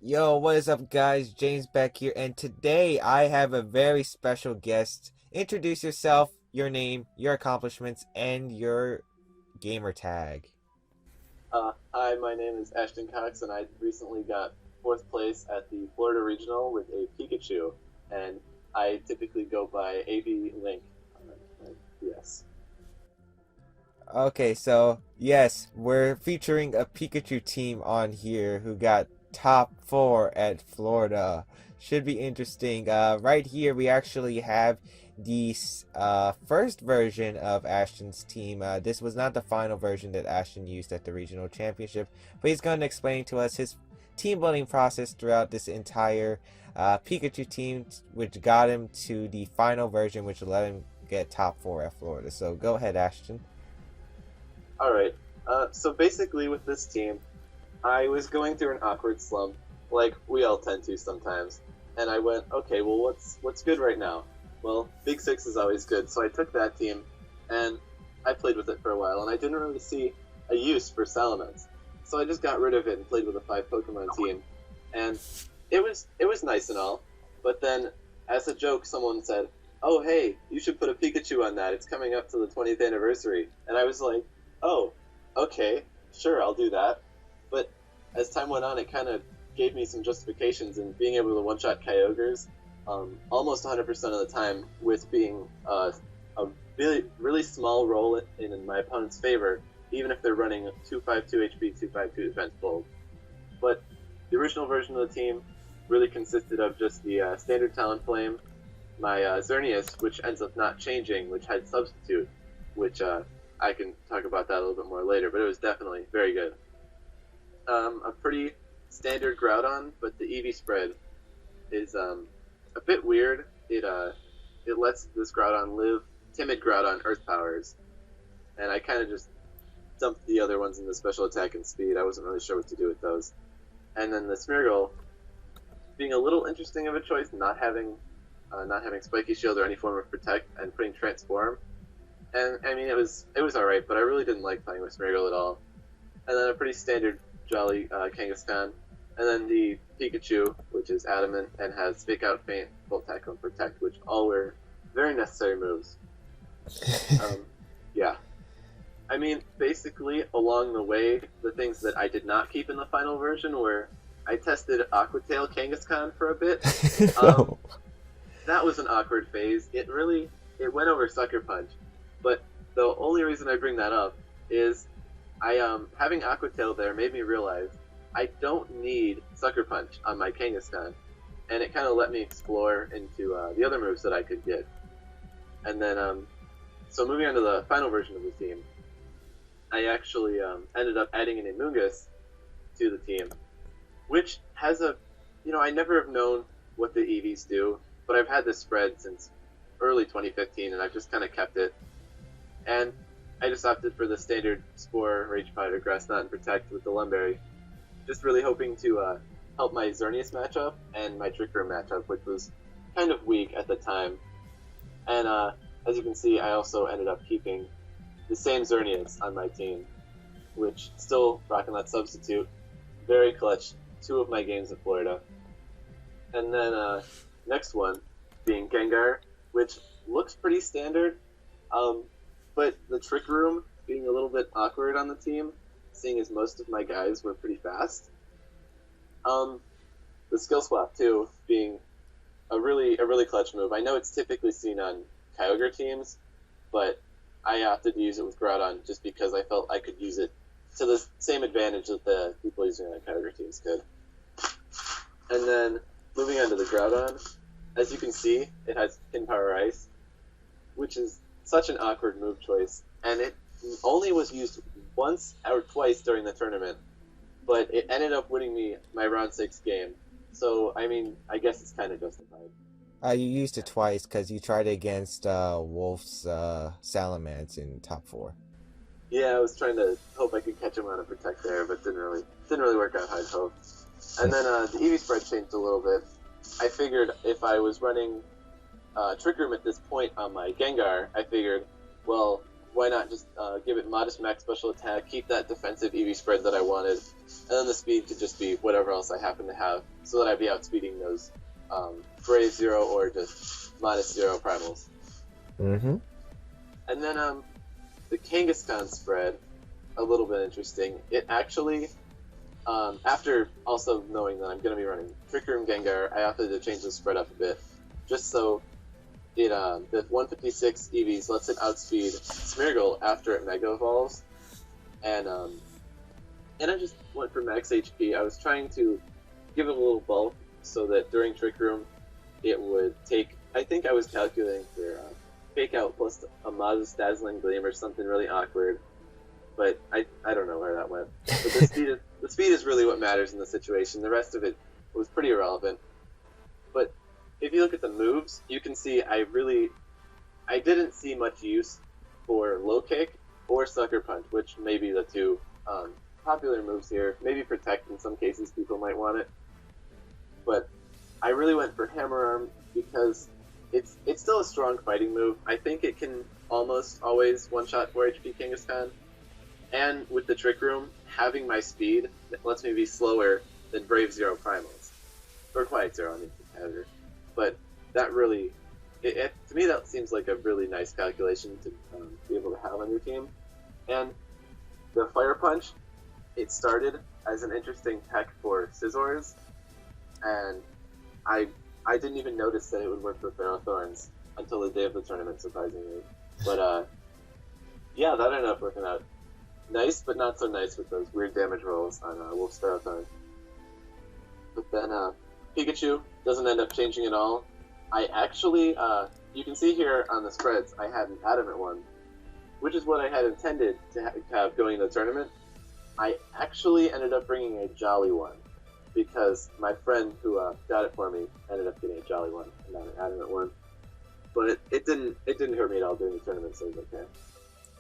Yo, what is up, guys? James back here, and today I have a very special guest. Introduce yourself, your name, your accomplishments, and your gamer tag. Hi, my name is Ashton Cox, and I recently got fourth place at the Florida Regional with a Pikachu, and I typically go by AV Link. Yes. Okay, so yes, we're featuring a Pikachu team on here who got top 4 at Florida. Should be interesting. Right here, we actually have the first version of Ashton's team. This was not the final version that Ashton used at the regional championship, but he's going to explain to us his team building process throughout this entire Pikachu team, which got him to the final version, which let him get top 4 at Florida. So go ahead, Ashton. All right. So basically, with this team, I was going through an awkward slump, like we all tend to sometimes, and I went, okay, well, what's good right now? Well, Big Six is always good, so I took that team, and I played with it for a while, and I didn't really see a use for Salamence, so I just got rid of it and played with a 5 Pokemon team, and it was nice and all, but then as a joke, someone said, "Oh, hey, you should put a Pikachu on that. It's coming up to the 20th anniversary," and I was like, "Oh, okay, sure, I'll do that." But as time went on, it kind of gave me some justifications in being able to one-shot Kyogres almost 100% of the time, with being a really small roll in my opponent's favor, even if they're running 252 HP, 252 defense bold. But the original version of the team really consisted of just the standard Talonflame, my Xerneas, which ends up not changing, which had Substitute, which I can talk about that a little bit more later, but it was definitely very good. A pretty standard Groudon, but the EV spread is a bit weird. It lets this Groudon live Timid Groudon Earth Powers, and I kind of just dumped the other ones into special attack and speed. I wasn't really sure what to do with those. And then the Smeargle being a little interesting of a choice, not having Spiky Shield or any form of Protect, and putting Transform. And I mean, it was alright, but I really didn't like playing with Smeargle at all. And then a pretty standard Jolly Kangaskhan, and then the Pikachu, which is Adamant and has Fake Out, Faint, Volt Tackle, and Protect, which all were very necessary moves. Yeah. I mean, basically, along the way, the things that I did not keep in the final version were I tested Aquatail Kangaskhan for a bit. No. That was an awkward phase. It went over Sucker Punch. But the only reason I bring that up is having Aquatail there made me realize I don't need Sucker Punch on my Kangaskhan, and it kind of let me explore into the other moves that I could get. And then, so moving on to the final version of the team, I actually ended up adding an Amoonguss to the team, which has I never have known what the EVs do, but I've had this spread since early 2015, and I've just kind of kept it. And I just opted for the standard Spore, Rage Powder, Grass Knot, and Protect with the Lumberry, just really hoping to help my Xerneas matchup and my Trick Room matchup, which was kind of weak at the time. And as you can see, I also ended up keeping the same Xerneas on my team, which still rocking that Substitute, very clutch, 2 of my games in Florida. And then next one being Gengar, which looks pretty standard, but the Trick Room being a little bit awkward on the team, seeing as most of my guys were pretty fast. The Skill Swap too, being a really clutch move. I know it's typically seen on Kyogre teams, but I opted to use it with Groudon just because I felt I could use it to the same advantage that the people using it on Kyogre teams could. And then moving on to the Groudon, as you can see, it has Pin Power Ice, which is such an awkward move choice, and it only was used once or twice during the tournament, but it ended up winning me my round 6 game. So, I mean, I guess it's kind of justified. You used it twice because you tried it against Wolf's Salamence in top 4. Yeah, I was trying to hope I could catch him on a Protect there, but didn't really work out how I'd hoped. And then the EV spread changed a little bit. I figured if I was running Trick Room at this point on my Gengar, I figured, well, why not just give it modest max special attack, keep that defensive EV spread that I wanted, and then the speed could just be whatever else I happen to have, so that I'd be outspeeding those Brave Zero or just -0 primals. Mm-hmm. And then the Kangaskhan spread, a little bit interesting. It actually, after also knowing that I'm going to be running Trick Room Gengar, I opted to change the spread up a bit, just so it the 156 EVs lets it outspeed Smeargle after it Mega Evolves, and I just went for max HP. I was trying to give it a little bulk so that during Trick Room it would take. I think I was calculating for Fake Out plus a modest Dazzling Gleam or something really awkward, but I don't know where that went. But the speed is really what matters in the situation. The rest of it was pretty irrelevant. But if you look at the moves, you can see I didn't see much use for Low Kick or Sucker Punch, which may be the two popular moves here. Maybe Protect in some cases, people might want it. But I really went for Hammer Arm because it's still a strong fighting move. I think it can almost always one-shot 4 HP Kangaskhan. And with the Trick Room, having my speed lets me be slower than Brave Zero Primals. Or Quiet Zero, I mean, competitor. But that really, to me, that seems like a really nice calculation to be able to have on your team. And the Fire Punch, it started as an interesting tech for Scizors, and I didn't even notice that it would work for Ferrothorns until the day of the tournament, surprisingly. But yeah, that ended up working out nice, but not so nice with those weird damage rolls on Wolf's Ferrothorn. But then Pikachu doesn't end up changing at all. I actually, you can see here on the spreads, I had an Adamant one, which is what I had intended to have going to the tournament. I actually ended up bringing a Jolly one, because my friend who got it for me ended up getting a Jolly one and not an Adamant one. But it didn't hurt me at all during the tournament, so it was okay.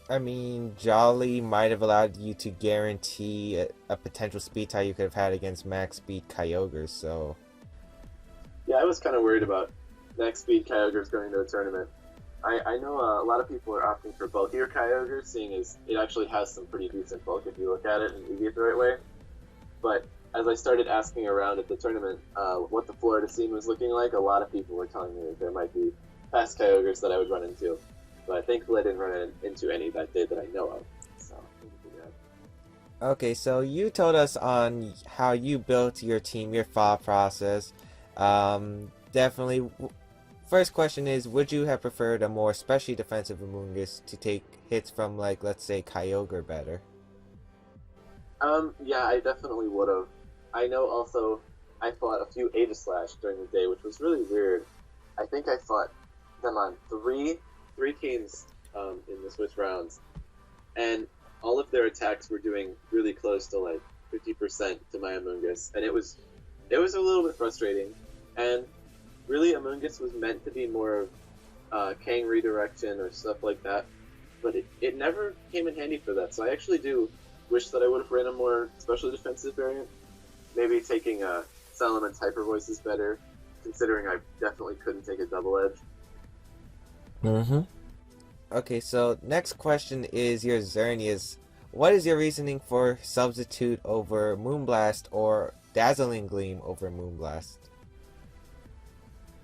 I mean, Jolly might have allowed you to guarantee a potential speed tie you could have had against max speed Kyogres, so... Yeah, I was kind of worried about max speed Kyogres going to a tournament. I know a lot of people are opting for bulkier Kyogres, seeing as it actually has some pretty decent bulk if you look at it and EV it the right way. But as I started asking around at the tournament what the Florida scene was looking like, a lot of people were telling me that there might be fast Kyogres that I would run into. But thankfully I didn't run into any that day that I know of. So, yeah. Okay, so you told us on how you built your team, your thought process. Definitely. First question is, would you have preferred a more specially defensive Amoonguss to take hits from, like, let's say, Kyogre better? Yeah, I definitely would have. I know also I fought a few Aegislash during the day, which was really weird. I think I fought them on three teams in the Switch rounds, and all of their attacks were doing really close to like 50% to my Amoonguss, and it was a little bit frustrating. And really, Amoonguss was meant to be more of Kang redirection or stuff like that, but it never came in handy for that. So I actually do wish that I would have ran a more special defensive variant. Maybe taking Salaman's Hyper Voice is better, considering I definitely couldn't take a Double Edge. Mm-hmm. Okay, so next question is your Xerneas. What is your reasoning for Substitute over Moonblast or Dazzling Gleam over Moonblast?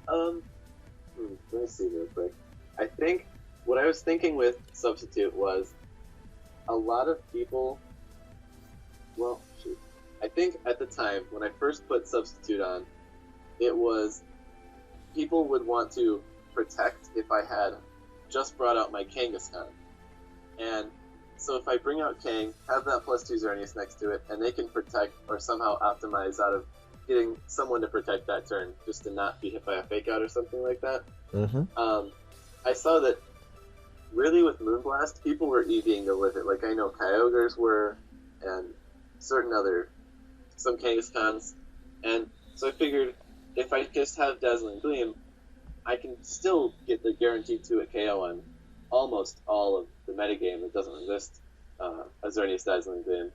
Let me see real quick. I think what I was thinking with Substitute was a lot of people. Well, shoot. I think at the time when I first put Substitute on, it was people would want to protect if I had just brought out my Kangaskhan. And so if I bring out Kang, have that +2 Xerneas next to it, and they can protect or somehow optimize out of getting someone to protect that turn, just to not be hit by a Fake Out or something like that. Mm-hmm. I saw that really with Moonblast, people were EVing to live it. Like I know Kyogres were, and some Kangaskhan's. And so I figured if I just have Dazzling Gleam, I can still get the guaranteed 2-hit KO on almost all of the metagame that doesn't resist a Xerneas Dazzling Gleam.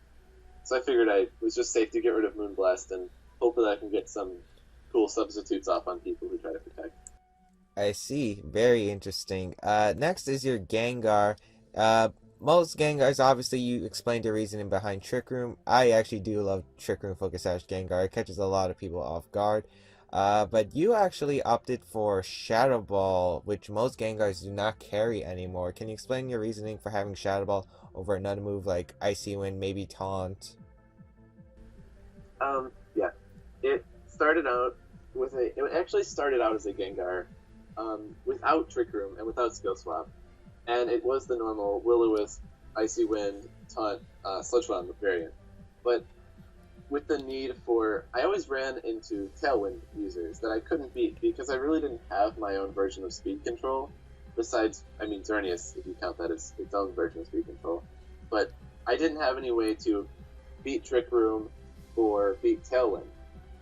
So I figured I was just safe to get rid of Moonblast and hope that I can get some cool substitutes off on people who try to protect. I see. Very interesting. Next is your Gengar. Uh, Most Gengars, obviously, you explained the reasoning behind Trick Room. I actually do love Trick Room Focus Sash Gengar. It catches a lot of people off guard. But you actually opted for Shadow Ball, which most Gengars do not carry anymore. Can you explain your reasoning for having Shadow Ball over another move like Icy Wind, maybe Taunt? Yeah. It started out with a. It actually started out as a Gengar, without Trick Room and without Skill Swap, and it was the normal Will-O-Wisp, Icy Wind, Taunt, Sludge Bomb variant. But with the need for, I always ran into Tailwind users that I couldn't beat because I really didn't have my own version of speed control. Besides, I mean, Xerneas, if you count that as its own version of speed control. But I didn't have any way to beat Trick Room or beat Tailwind.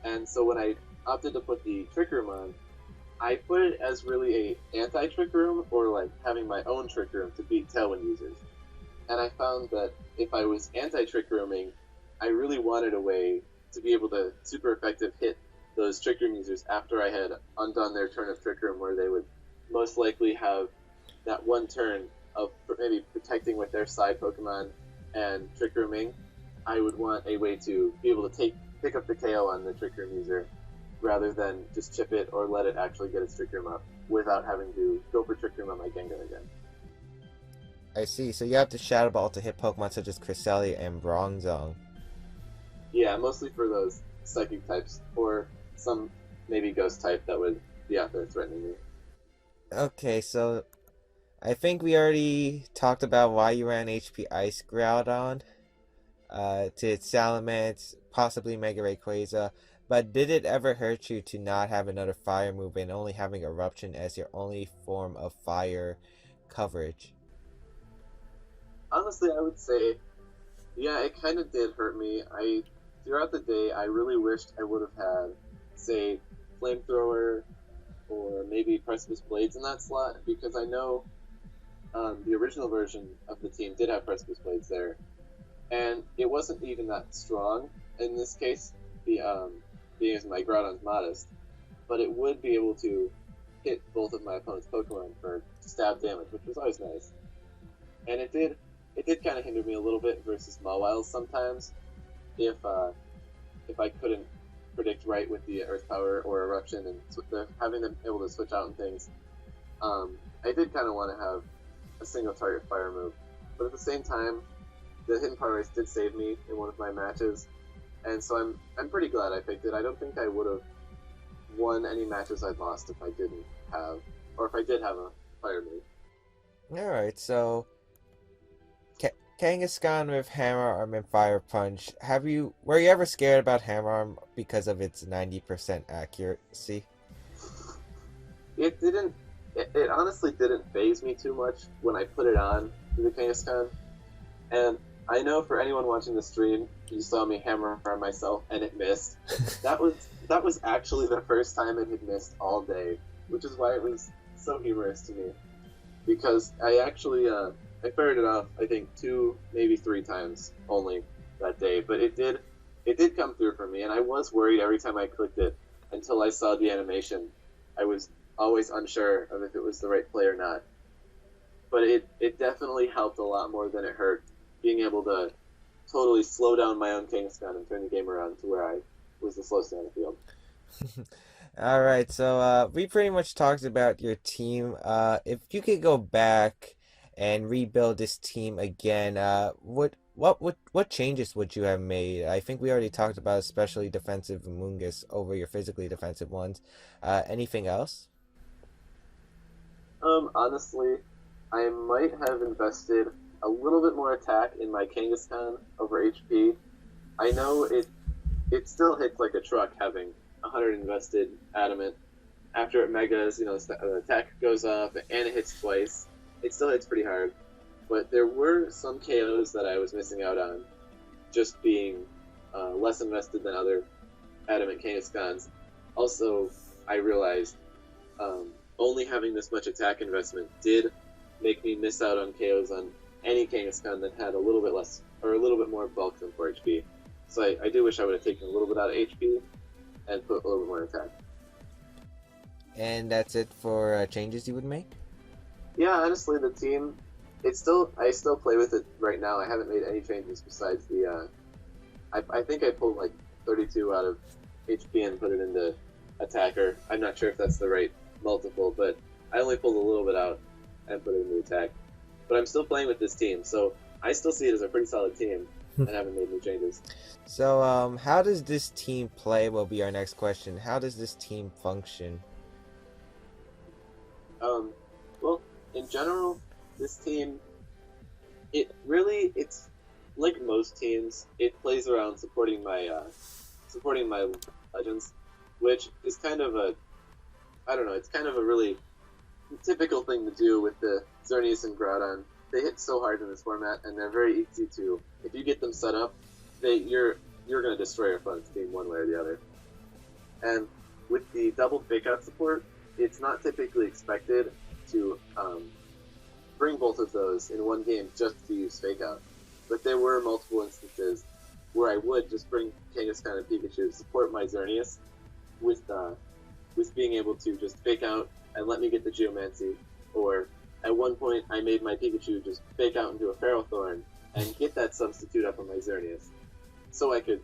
And so when I opted to put the Trick Room on, I put it as really a anti-Trick Room, or like having my own Trick Room to beat Tailwind users. And I found that if I was anti-Trick Rooming, I really wanted a way to be able to super effective hit those Trick Room users after I had undone their turn of Trick Room, where they would most likely have that one turn of maybe protecting with their side Pokemon and Trick Rooming. I would want a way to be able to pick up the KO on the Trick Room user, rather than just chip it or let it actually get its Trick Room up without having to go for Trick Room on my Gengar again. I see. So you have to Shadow Ball to hit Pokemon such as Cresselia and Bronzong. Yeah, mostly for those Psychic types, or some maybe Ghost type that would be out there threatening me. Okay, so I think we already talked about why you ran HP Ice Groudon to its Salamence, possibly Mega Rayquaza. But did it ever hurt you to not have another fire move and only having Eruption as your only form of fire coverage? Honestly, I would say, yeah, it kind of did hurt me. Throughout the day, I really wished I would have had, say, Flamethrower or maybe Precipice Blades in that slot, because I know the original version of the team did have Precipice Blades there, and it wasn't even that strong in this case. Being as my Groudon's modest, but it would be able to hit both of my opponent's Pokemon for stab damage, which was always nice. And it did kind of hinder me a little bit versus Mawiles sometimes, if I couldn't predict right with the Earth Power or Eruption, and having them able to switch out and things. I did kind of want to have a single target fire move, but at the same time, the Hidden Power Race did save me in one of my matches. And so I'm pretty glad I picked it. I don't think I would have won any matches I'd lost if I didn't have, or if I did have a fire move. Alright, so Kangaskhan with Hammer Arm and Fire Punch. Were you ever scared about Hammer Arm because of its 90% accuracy? It didn't. It honestly didn't phase me too much when I put it on to the Kangaskhan. And I know for anyone watching the stream, you saw me hammer on myself and it missed. That was actually the first time it had missed all day, which is why it was so humorous to me. Because I actually I fired it off, I think 2, maybe 3 times only that day, but it did come through for me, and I was worried every time I clicked it until I saw the animation. I was always unsure of if it was the right play or not. But it definitely helped a lot more than it hurt, being able to totally slow down my own Kangaskhan and turn the game around to where I was the slowest on the field. Alright, so we pretty much talked about your team. If you could go back and rebuild this team again, what changes would you have made? I think we already talked about especially defensive Amoonguss over your physically defensive ones. Anything else? Honestly, I might have invested a little bit more attack in my Kangaskhan over HP. I know it still hits like a truck having 100 invested adamant. After it megas, the attack goes up and it hits twice. It still hits pretty hard. But there were some KOs that I was missing out on, just being less invested than other adamant Kangaskhan's. Also, I realized only having this much attack investment did make me miss out on KOs on any Kangaskhan that had a little bit less, or a little bit more bulk than 4 HP. So I do wish I would have taken a little bit out of HP and put a little bit more attack. And that's it for changes you would make? Yeah, honestly, the team I still play with it right now. I haven't made any changes besides the. I think I pulled like 32 out of HP and put it into attacker. I'm not sure if that's the right multiple, but I only pulled a little bit out and put it into attack. But I'm still playing with this team, so I still see it as a pretty solid team and haven't made any changes. So, how does this team play will be our next question. How does this team function? Well, in general, this team, it's like most teams, it plays around supporting my legends, which is kind of it's kind of a really typical thing to do with the Xerneas and Groudon. They hit so hard in this format, and they're very easy to, if you get them set up, you're going to destroy your opponent's team one way or the other. And with the double fake out support, it's not typically expected to bring both of those in one game just to use fake out. But there were multiple instances where I would just bring Kangaskhan and Pikachu to support my Xerneas with being able to just fake out and let me get the Geomancy. Or at one point I made my Pikachu just fake out into a Ferrothorn and get that substitute up on my Xerneas, so I could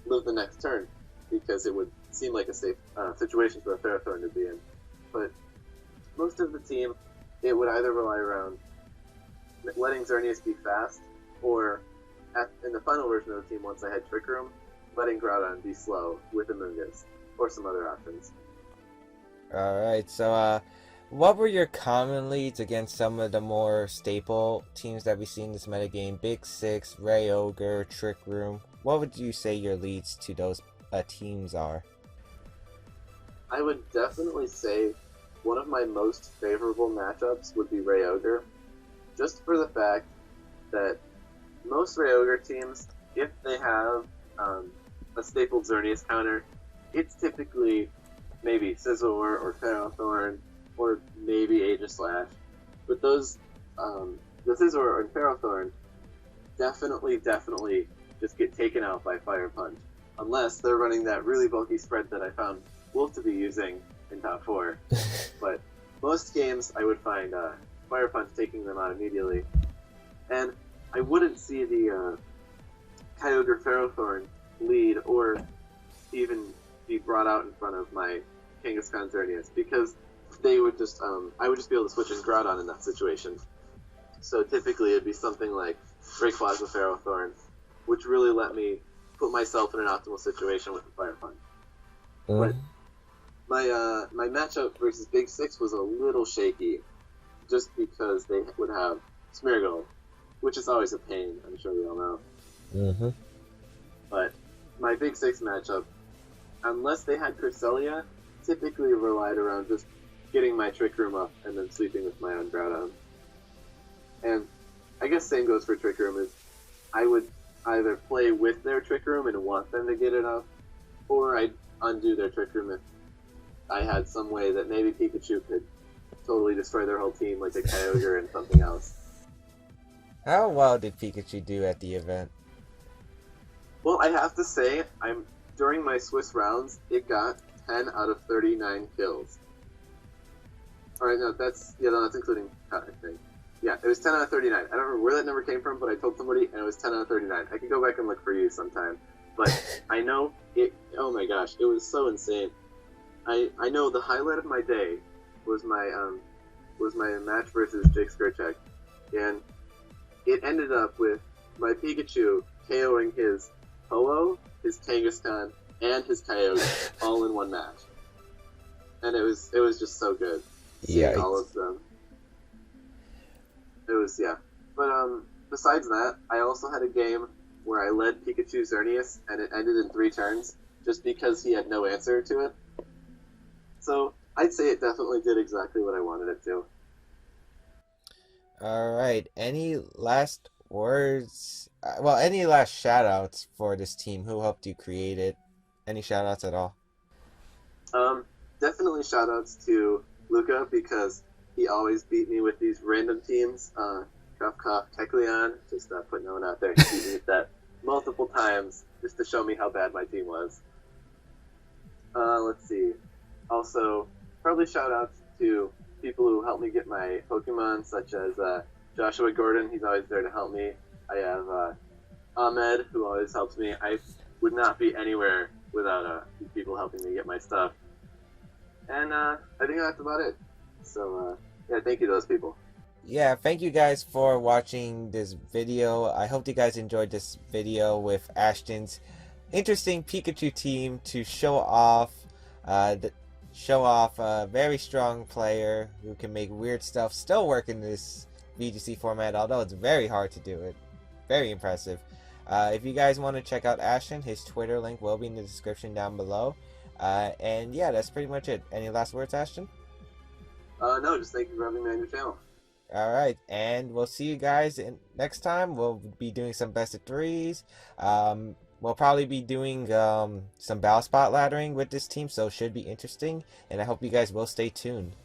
live the next turn, because it would seem like a safe situation for a Ferrothorn to be in. But most of the team, it would either rely around letting Xerneas be fast, or in the final version of the team, once I had Trick Room, letting Groudon be slow with Amoonguss, or some other options. Alright, so what were your common leads against some of the more staple teams that we see in this metagame? Big Six, Kyogre, Trick Room. What would you say your leads to those teams are? I would definitely say one of my most favorable matchups would be Kyogre, just for the fact that most Kyogre teams, if they have a staple Xerneas counter, it's typically maybe Scizor or Ferrothorn, or maybe Aegislash. But those, the Scizor and Ferrothorn definitely just get taken out by Fire Punch, unless they're running that really bulky spread that I found Wolf to be using in top 4. But most games I would find Fire Punch taking them out immediately. And I wouldn't see the Kyogre Ferrothorn lead or even be brought out in front of my Kangaskhan Xerneas, because they would just I would just be able to switch in Groudon in that situation. So typically it'd be something like Rayquaza Ferrothorn, which really let me put myself in an optimal situation with the Fire Punch. But my matchup versus Big Six was a little shaky, just because they would have Smeargle, which is always a pain, I'm sure we all know. Mm-hmm. But my Big Six matchup, unless they had Cresselia, typically relied around just getting my Trick Room up and then sweeping with my own Groudon. And I guess same goes for Trick Room, is I would either play with their Trick Room and want them to get it up, or I'd undo their Trick Room if I had some way that maybe Pikachu could totally destroy their whole team, like a Kyogre and something else. How well did Pikachu do at the event? Well, I have to say, during my Swiss rounds, it got 10 out of 39 kills. Alright, no, that's including cut, I think. Yeah, it was 10 out of 39. I don't remember where that number came from, but I told somebody, and it was 10 out of 39. I can go back and look for you sometime. But I know it, oh my gosh, it was so insane. I know the highlight of my day was my match versus Jake Skirchek, and it ended up with my Pikachu KOing his Ho-Oh, his Kangaskhan, and his Kyogre all in one match. And it was just so good seeing all of them. It was, yeah. But besides that, I also had a game where I led Pikachu Xerneas, and it ended in 3 turns, just because he had no answer to it. So I'd say it definitely did exactly what I wanted it to. Alright, any last words? Well, any last shout-outs for this team? Who helped you create it? Any shout-outs at all? Definitely shout-outs to Luca, because he always beat me with these random teams. Cough, Kecleon, just putting that one out there. He beat me with that multiple times, just to show me how bad my team was. Let's see. Also, probably shout-outs to people who helped me get my Pokemon, such as Joshua Gordon, he's always there to help me. I have Ahmed, who always helps me. I would not be anywhere without these people helping me get my stuff. And I think that's about it. So, yeah, thank you to those people. Yeah, thank you guys for watching this video. I hope you guys enjoyed this video with Ashton's interesting Pikachu team to show off a very strong player who can make weird stuff still work in this VGC format, although it's very hard to do it. Very impressive. If you guys want to check out Ashton, his Twitter link will be in the description down below. And yeah, that's pretty much it. Any last words, Ashton? No, just thank you for having me on your channel. Alright, and we'll see you guys next time. We'll be doing some best of threes. We'll probably be doing some battle spot laddering with this team, so it should be interesting. And I hope you guys will stay tuned.